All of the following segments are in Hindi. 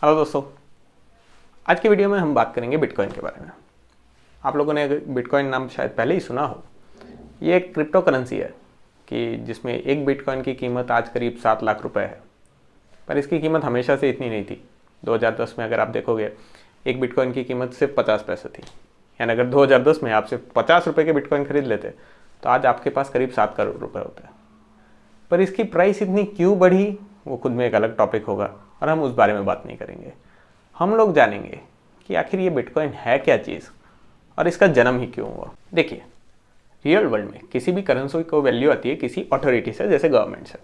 हेलो दोस्तों, आज की वीडियो में हम बात करेंगे बिटकॉइन के बारे में। आप लोगों ने बिटकॉइन नाम शायद पहले ही सुना हो। ये एक क्रिप्टो करेंसी है कि जिसमें एक बिटकॉइन की कीमत आज करीब 7 लाख रुपए है, पर इसकी कीमत हमेशा से इतनी नहीं थी। 2010 में अगर आप देखोगे, एक बिटकॉइन की कीमत सिर्फ 50 पैसे थी। यानी अगर 2010 में आप सिर्फ 50 रुपये के बिटकॉइन खरीद लेते तो आज आपके पास करीब 7 करोड़ रुपए होते। पर इसकी प्राइस इतनी क्यों बढ़ी, वो खुद में एक अलग टॉपिक होगा और हम उस बारे में बात नहीं करेंगे। हम लोग जानेंगे कि आखिर ये बिटकॉइन है क्या चीज़ और इसका जन्म ही क्यों हुआ। देखिए, रियल वर्ल्ड में किसी भी करेंसी को वैल्यू आती है किसी अथॉरिटी से, जैसे गवर्नमेंट से।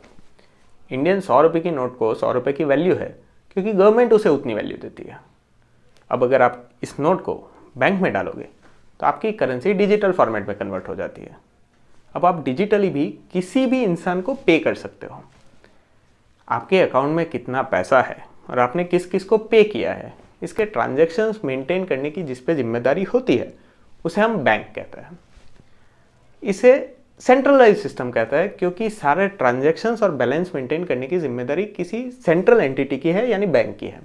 इंडियन 100 रुपये की नोट को 100 रुपये की वैल्यू है क्योंकि गवर्नमेंट उसे उतनी वैल्यू देती है। अब अगर आप इस नोट को बैंक में डालोगे तो आपकी करेंसी डिजिटल फॉर्मेट में कन्वर्ट हो जाती है। अब आप डिजिटली भी किसी भी इंसान को पे कर सकते हो। आपके अकाउंट में कितना पैसा है और आपने किस किस को पे किया है, इसके ट्रांजैक्शंस मेंटेन करने की जिस पे जिम्मेदारी होती है, उसे हम बैंक कहते हैं। इसे सेंट्रलाइज सिस्टम कहता है क्योंकि सारे ट्रांजैक्शंस और बैलेंस मेंटेन करने की जिम्मेदारी किसी सेंट्रल एंटिटी की है, यानी बैंक की है।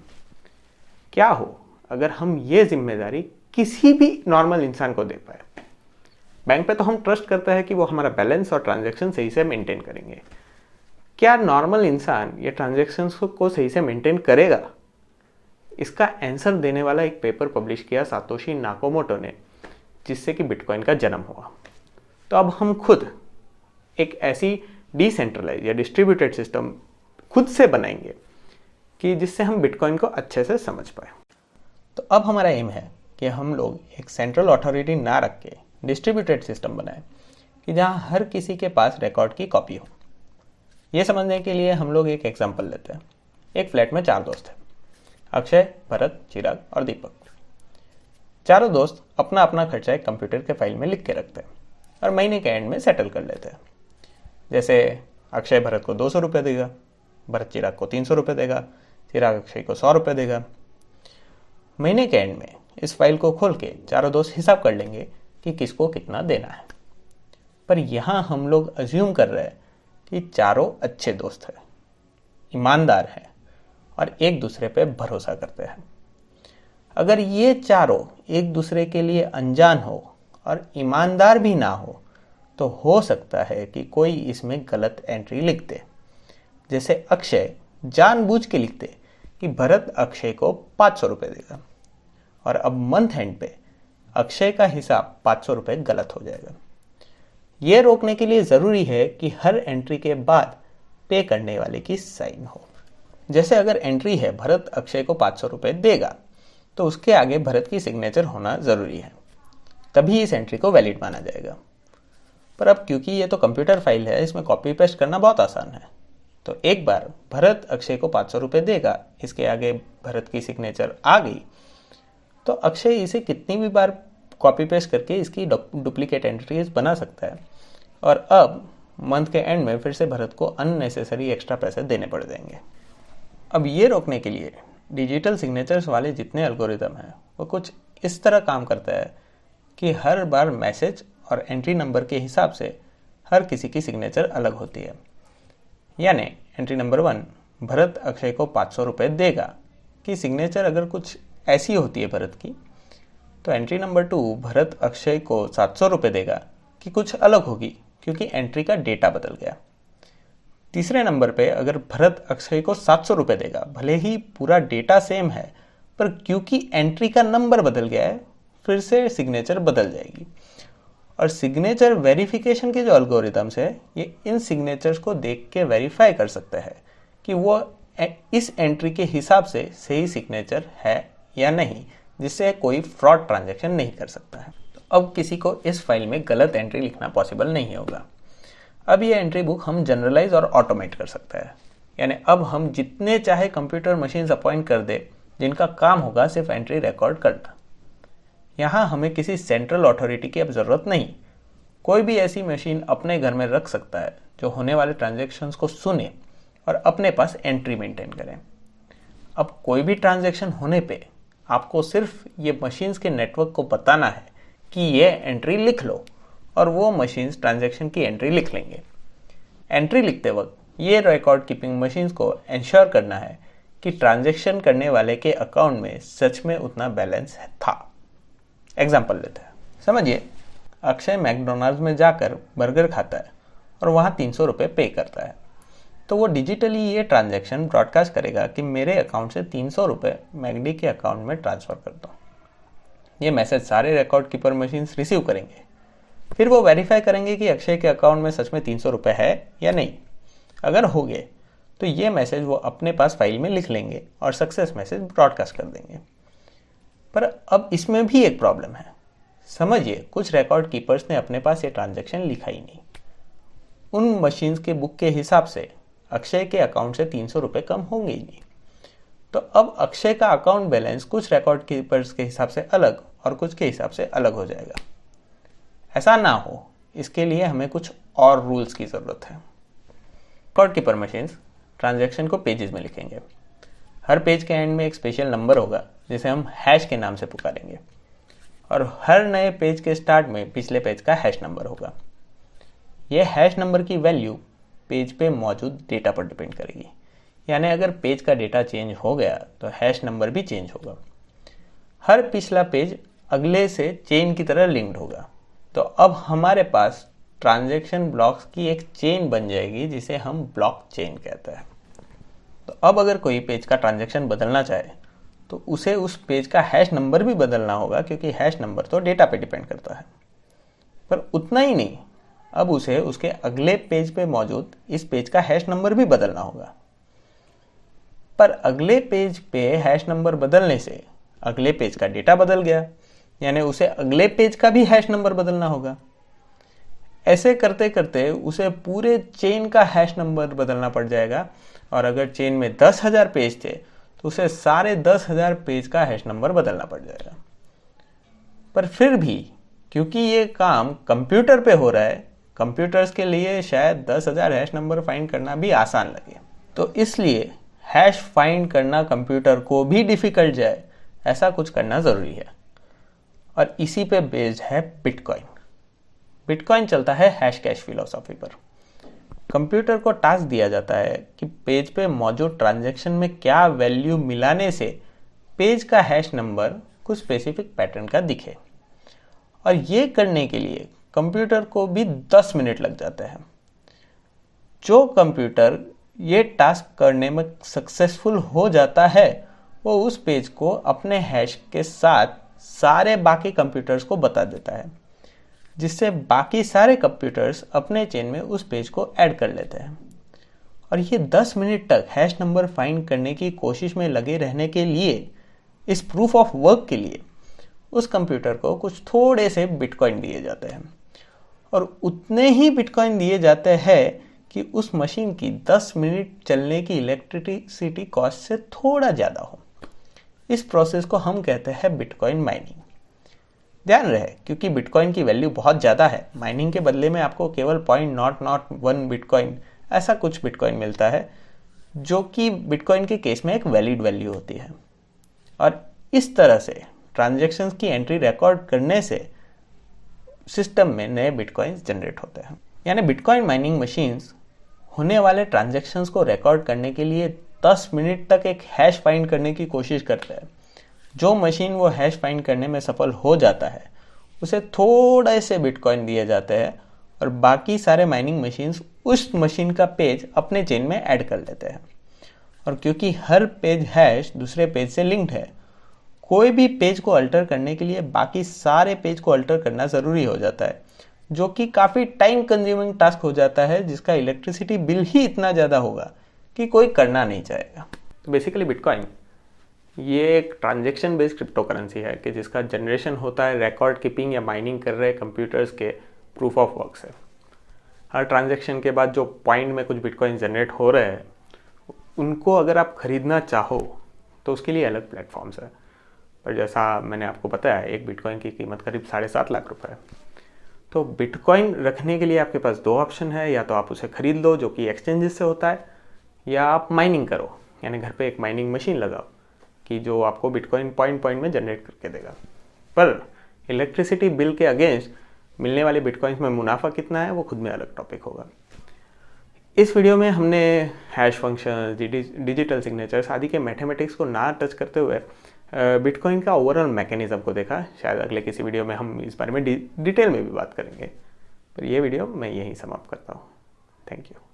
क्या हो अगर हम ये जिम्मेदारी किसी भी नॉर्मल इंसान को दे पाए। बैंक पे तो हम ट्रस्ट करते हैं कि वो हमारा बैलेंस और ट्रांजैक्शन सही से मेंटेन करेंगे। क्या नॉर्मल इंसान ये ट्रांजैक्शंस को सही से मेंटेन करेगा? इसका आंसर देने वाला एक पेपर पब्लिश किया सातोशी नाकामोटो ने, जिससे कि बिटकॉइन का जन्म हुआ। तो अब हम खुद एक ऐसी डिसेंट्रलाइज या डिस्ट्रीब्यूटेड सिस्टम खुद से बनाएंगे कि जिससे हम बिटकॉइन को अच्छे से समझ पाए। तो अब हमारा एम है कि हम लोग एक सेंट्रल अथॉरिटी ना रख के डिस्ट्रीब्यूटेड सिस्टम बनाएं कि जहां हर किसी के पास रिकॉर्ड की कॉपी हो। यह समझने के लिए हम लोग एक एग्जाम्पल लेते हैं। एक फ्लैट में 4 दोस्त हैं, अक्षय, भरत, चिराग और दीपक। चारों दोस्त अपना अपना खर्चा एक कंप्यूटर के फाइल में लिख के रखते हैं और महीने के एंड में सेटल कर लेते हैं। जैसे अक्षय भरत को 200 रुपये देगा, भरत चिराग को 300 रुपये देगा, चिराग अक्षय को 100 रुपये देगा। महीने के एंड में इस फाइल को खोल के चारों दोस्त हिसाब कर लेंगे कि किसको कितना देना है। पर यहाँ हम लोग अज्यूम कर रहे हैं कि चारों अच्छे दोस्त हैं, ईमानदार हैं और एक दूसरे पे भरोसा करते हैं। अगर ये चारों एक दूसरे के लिए अनजान हो और ईमानदार भी ना हो हो सकता है कि कोई इसमें गलत एंट्री लिख दे। जैसे अक्षय जानबूझ के लिखते कि भरत अक्षय को 500 रुपये देगा और अब मंथ एंड पे अक्षय का हिसाब 500 रुपये गलत हो जाएगा। यह रोकने के लिए जरूरी है कि हर एंट्री के बाद पे करने वाले की साइन हो। जैसे अगर एंट्री है भरत अक्षय को 500 रुपये देगा तो उसके आगे भरत की सिग्नेचर होना जरूरी है, तभी इस एंट्री को वैलिड माना जाएगा। पर अब क्योंकि ये तो कंप्यूटर फाइल है, इसमें कॉपी पेस्ट करना बहुत आसान है। तो एक बार भरत अक्षय को 500 रुपये देगा, इसके आगे भरत की सिग्नेचर आ गई तो अक्षय इसे कितनी भी बार कॉपी पेस्ट करके इसकी डुप्लीकेट एंट्रीज बना सकता है और अब मंथ के एंड में फिर से भरत को अननेसेसरी एक्स्ट्रा पैसे देने पड़ जाएंगे। अब ये रोकने के लिए डिजिटल सिग्नेचर्स वाले जितने एल्गोरिदम हैं वो कुछ इस तरह काम करता है कि हर बार मैसेज और एंट्री नंबर के हिसाब से हर किसी की सिग्नेचर अलग होती है। यानी एंट्री नंबर 1 भरत अक्षय को 500 रुपये देगा कि सिग्नेचर अगर कुछ ऐसी होती है भरत की, तो एंट्री नंबर 2 भरत अक्षय को 700 रुपये देगा कि कुछ अलग होगी क्योंकि एंट्री का डेटा बदल गया। तीसरे नंबर पे अगर भरत अक्षय को 700 रुपये देगा, भले ही पूरा डेटा सेम है पर क्योंकि एंट्री का नंबर बदल गया है फिर से सिग्नेचर बदल जाएगी। और सिग्नेचर वेरिफिकेशन के जो एल्गोरिथम्स है ये इन सिग्नेचर्स को देख के वेरीफाई कर सकता है कि वो इस एंट्री के हिसाब से सही सिग्नेचर है या नहीं, जिससे कोई फ्रॉड ट्रांजैक्शन नहीं कर सकता है। तो अब किसी को इस फाइल में गलत एंट्री लिखना पॉसिबल नहीं होगा। अब ये एंट्री बुक हम जनरलाइज और ऑटोमेट कर सकते हैं। यानी अब हम जितने चाहे कंप्यूटर मशीन्स अपॉइंट कर दे जिनका काम होगा सिर्फ एंट्री रिकॉर्ड करना। यहाँ हमें किसी सेंट्रल अथॉरिटी की अब जरूरत नहीं। कोई भी ऐसी मशीन अपने घर में रख सकता है जो होने वाले ट्रांजैक्शंस को सुने और अपने पास एंट्री मेंटेन करें। अब कोई भी ट्रांजैक्शन होने पे आपको सिर्फ ये मशीन्स के नेटवर्क को बताना है कि ये एंट्री लिख लो और वो मशीन्स ट्रांजैक्शन की एंट्री लिख लेंगे। एंट्री लिखते वक्त ये रिकॉर्ड कीपिंग मशीन्स को इंश्योर करना है कि ट्रांजैक्शन करने वाले के अकाउंट में सच में उतना बैलेंस था। एग्जाम्पल लेते हैं। समझिए, अक्षय मैकडोनाल्ड्स में जाकर बर्गर खाता है और वहाँ 300 रुपये पे करता है। तो वो डिजिटली ये ट्रांजैक्शन ब्रॉडकास्ट करेगा कि मेरे अकाउंट से 300 रुपये मैकडी के अकाउंट में ट्रांसफ़र कर दो। ये मैसेज सारे रिकॉर्ड कीपर मशीन्स रिसीव करेंगे। फिर वो वेरीफाई करेंगे कि अक्षय के अकाउंट में सच में 300 रुपये है या नहीं। अगर हो गए तो ये मैसेज वो अपने पास फाइल में लिख लेंगे और सक्सेस मैसेज ब्रॉडकास्ट कर देंगे। पर अब इसमें भी एक प्रॉब्लम है। समझिए, कुछ रिकॉर्ड कीपर्स ने अपने पास ये ट्रांजैक्शन लिखा ही नहीं। उन मशीन्स के बुक के हिसाब से अक्षय के अकाउंट से 300 रुपये कम होंगे ही नहीं। तो अब अक्षय का अकाउंट बैलेंस कुछ रिकॉर्ड कीपर्स के हिसाब से अलग और कुछ के हिसाब से अलग हो जाएगा। ऐसा ना हो, इसके लिए हमें कुछ और रूल्स की ज़रूरत है। रिकॉर्ड कीपर मशीन्स ट्रांजैक्शन को पेजेस में लिखेंगे। हर पेज के एंड में एक स्पेशल नंबर होगा जिसे हम हैश के नाम से पुकारेंगे, और हर नए पेज के स्टार्ट में पिछले पेज का हैश नंबर होगा। यह हैश नंबर की वैल्यू पेज पे मौजूद डेटा पर डिपेंड करेगी, यानी अगर पेज का डेटा चेंज हो गया तो हैश नंबर भी चेंज होगा। हर पिछला पेज अगले से चेन की तरह लिंक्ड होगा। तो अब हमारे पास ट्रांजैक्शन ब्लॉक्स की एक चेन बन जाएगी जिसे हम ब्लॉक चेन कहते हैं। तो अब अगर कोई पेज का ट्रांजैक्शन बदलना चाहे तो उसे उस पेज का हैश नंबर भी बदलना होगा, क्योंकि हैश नंबर तो डेटा पे डिपेंड करता है। पर उतना ही नहीं, अब उसे उसके अगले पेज पे मौजूद इस पेज का हैश नंबर भी बदलना होगा। पर अगले पेज पे हैश नंबर बदलने से अगले पेज का डेटा बदल गया, यानी उसे अगले पेज का भी हैश नंबर बदलना होगा। ऐसे करते करते उसे पूरे चेन का हैश नंबर बदलना पड़ जाएगा, और अगर चेन में 10,000 पेज थे तो उसे सारे 10,000 पेज का हैश नंबर बदलना पड़ जाएगा। पर फिर भी क्योंकि ये काम कंप्यूटर पे हो रहा है, कंप्यूटर्स के लिए शायद 10,000 हैश नंबर फाइंड करना भी आसान लगे, तो इसलिए हैश फाइंड करना कंप्यूटर को भी डिफिकल्ट जाए, ऐसा कुछ करना ज़रूरी है। और इसी पे बेस्ड है बिटकॉइन। बिटकॉइन चलता है हैश कैश फिलॉसफी पर। कंप्यूटर को टास्क दिया जाता है कि पेज पे मौजूद ट्रांजैक्शन में क्या वैल्यू मिलाने से पेज का हैश नंबर कुछ स्पेसिफिक पैटर्न का दिखे, और ये करने के लिए कंप्यूटर को भी 10 मिनट लग जाते हैं। जो कंप्यूटर ये टास्क करने में सक्सेसफुल हो जाता है वो उस पेज को अपने हैश के साथ सारे बाकी कंप्यूटर्स को बता देता है, जिससे बाकी सारे कंप्यूटर्स अपने चेन में उस पेज को ऐड कर लेते हैं। और ये 10 मिनट तक हैश नंबर फाइंड करने की कोशिश में लगे रहने के लिए, इस प्रूफ ऑफ वर्क के लिए उस कंप्यूटर को कुछ थोड़े से बिटकॉइन दिए जाते हैं, और उतने ही बिटकॉइन दिए जाते हैं कि उस मशीन की 10 मिनट चलने की इलेक्ट्रिसिटी कॉस्ट से थोड़ा ज़्यादा हो। इस प्रोसेस को हम कहते हैं बिटकॉइन माइनिंग। ध्यान रहे, क्योंकि बिटकॉइन की वैल्यू बहुत ज़्यादा है, माइनिंग के बदले में आपको केवल 0.001 बिटकॉइन ऐसा कुछ बिटकॉइन मिलता है, जो कि बिटकॉइन के केस में एक वैलिड वैल्यू होती है। और इस तरह से ट्रांजैक्शंस की एंट्री रिकॉर्ड करने से सिस्टम में नए बिटकॉइंस जनरेट होते हैं। यानी बिटकॉइन माइनिंग मशीन्स होने वाले ट्रांजैक्शंस को रिकॉर्ड करने के लिए 10 मिनट तक एक हैश फाइंड करने की कोशिश करते हैं। जो मशीन वो हैश फाइंड करने में सफल हो जाता है उसे थोड़े से बिटकॉइन दिए जाते हैं, और बाकी सारे माइनिंग मशीन्स उस मशीन का पेज अपने चेन में ऐड कर लेते हैं। और क्योंकि हर पेज हैश दूसरे पेज से लिंक्ड है, कोई भी पेज को अल्टर करने के लिए बाकी सारे पेज को अल्टर करना ज़रूरी हो जाता है, जो कि काफ़ी टाइम कंज्यूमिंग टास्क हो जाता है, जिसका इलेक्ट्रिसिटी बिल ही इतना ज़्यादा होगा कि कोई करना नहीं चाहेगा। तो बेसिकली बिटकॉइन ये एक ट्रांजैक्शन बेस्ड क्रिप्टो करेंसी है कि जिसका जनरेशन होता है रिकॉर्ड कीपिंग या माइनिंग कर रहे कंप्यूटर्स के प्रूफ ऑफ वर्क से। हर ट्रांजैक्शन के बाद जो पॉइंट में कुछ बिटकॉइन जनरेट हो रहे हैं, उनको अगर आप ख़रीदना चाहो तो उसके लिए अलग प्लेटफॉर्म्स है। पर जैसा मैंने आपको बताया, एक बिटकॉइन की कीमत करीब 7.5 लाख रुपए है। तो बिटकॉइन रखने के लिए आपके पास 2 ऑप्शन है, या तो आप उसे खरीद लो जो कि एक्सचेंजेस से होता है, या आप माइनिंग करो, यानी घर पे एक माइनिंग मशीन लगाओ कि जो आपको बिटकॉइन पॉइंट में जनरेट करके देगा। पर इलेक्ट्रिसिटी बिल के अगेंस्ट मिलने वाले बिटकॉइंस में मुनाफा कितना है वो खुद में अलग टॉपिक होगा। इस वीडियो में हमने हैश फंक्शन, डिजिटल सिग्नेचर्स आदि के मैथमेटिक्स को ना टच करते हुए बिटकॉइन का ओवरऑल मैकेनिज्म को देखा। शायद अगले किसी वीडियो में हम इस बारे में डिटेल में भी बात करेंगे, पर ये वीडियो मैं यहीं समाप्त करता हूँ। Thank you.